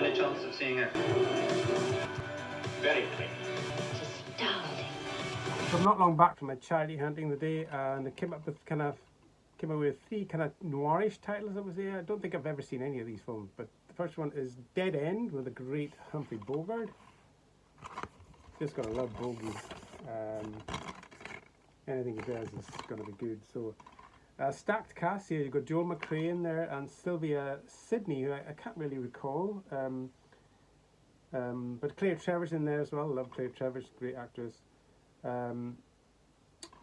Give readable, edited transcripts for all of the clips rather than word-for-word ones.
Any chance of seeing it? Very clean. Astounding. So I'm not long back from my charity hunting the day, and I came up with three kind of noirish titles. I would say I don't think I've ever seen any of these films, but the first one is Dead End with the great Humphrey Bogart. Just gotta love Bogey. Anything he does is gonna be good. So stacked cast here. You've got Joel McCrea in there and Sylvia Sidney, who I can't really recall. But Claire Trevor's in there as well. Love Claire Trevor's, great actress.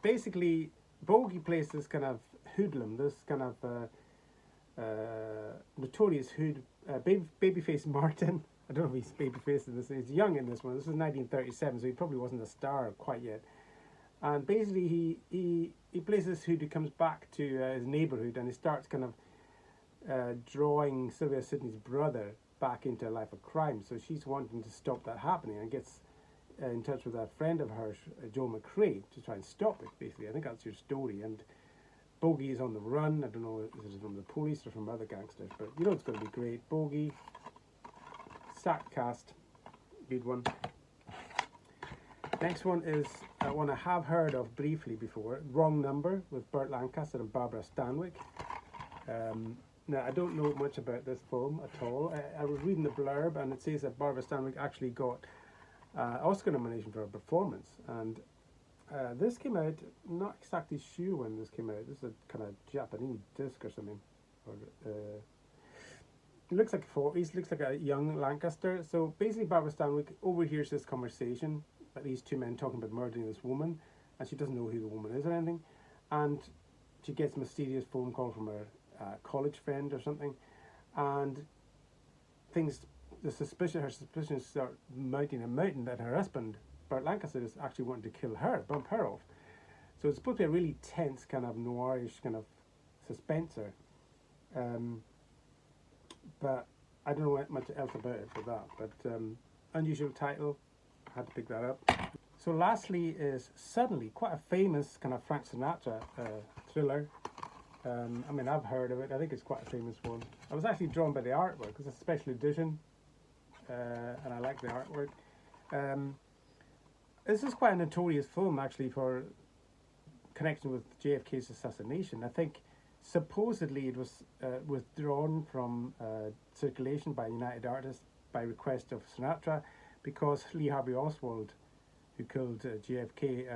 Basically, Bogey plays this kind of hoodlum, this kind of notorious babyface Martin. I don't know if he's babyface in this. He's young in this one. This was 1937, so he probably wasn't a star quite yet. And basically, he plays this hood who comes back to his neighbourhood, and he starts kind of drawing Sylvia Sidney's brother back into a life of crime. So she's wanting to stop that happening, and gets in touch with a friend of hers, Joel McCrea, to try and stop it. Basically, I think that's your story. And Bogey is on the run. I don't know if it's from the police or from other gangsters, but you know it's going to be great. Bogey, stacked cast, good one. Next one is one I have heard of briefly before, Wrong Number with Burt Lancaster and Barbara Stanwyck. Now, I don't know much about this film at all. I was reading the blurb, and it says that Barbara Stanwyck actually got Oscar nomination for her performance. And this came out, not exactly sure when this came out. This is a kind of Japanese disc or something. It looks like 40s, looks like a young Lancaster. So basically, Barbara Stanwyck overhears this conversation about these two men talking about murdering this woman, and she doesn't know who the woman is or anything. And she gets a mysterious phone call from her college friend or something, and her suspicions start mounting that her husband, Burt Lancaster, is actually wanting to kill her, bump her off. So it's supposed to be a really tense kind of noirish kind of suspenser. But I don't know much else about it for that. But unusual title, I had to pick that up. So lastly is Suddenly, quite a famous kind of Frank Sinatra thriller. I mean, I've heard of it. I think it's quite a famous one. I was actually drawn by the artwork. It's a special edition, and I like the artwork. This is quite a notorious film, actually, for connection with JFK's assassination. I think supposedly it was withdrawn from circulation by United Artists by request of Sinatra, because Lee Harvey Oswald, who killed JFK,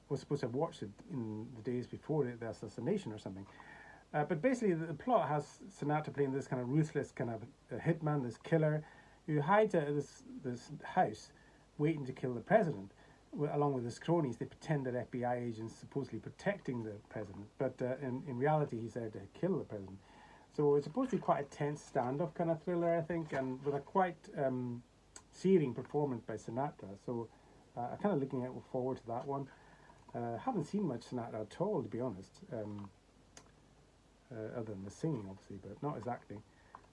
was supposed to have watched it in the days before the assassination or something. But basically the plot has Sinatra playing this kind of ruthless kind of hitman, this killer, who hides out of this house waiting to kill the president. Along with his cronies, they pretend that FBI agents supposedly protecting the president, but in reality he's there to kill the president. So it's supposed to be quite a tense standoff kind of thriller, I think, and with a quite searing performance by Sinatra. So I'm kind of looking forward to that one. Haven't seen much Sinatra at all, to be honest, other than the singing, obviously, but not his acting.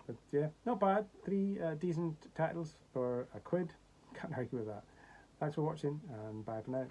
But yeah, not bad. 3 decent titles for £1. Can't argue with that. Thanks for watching, and bye for now.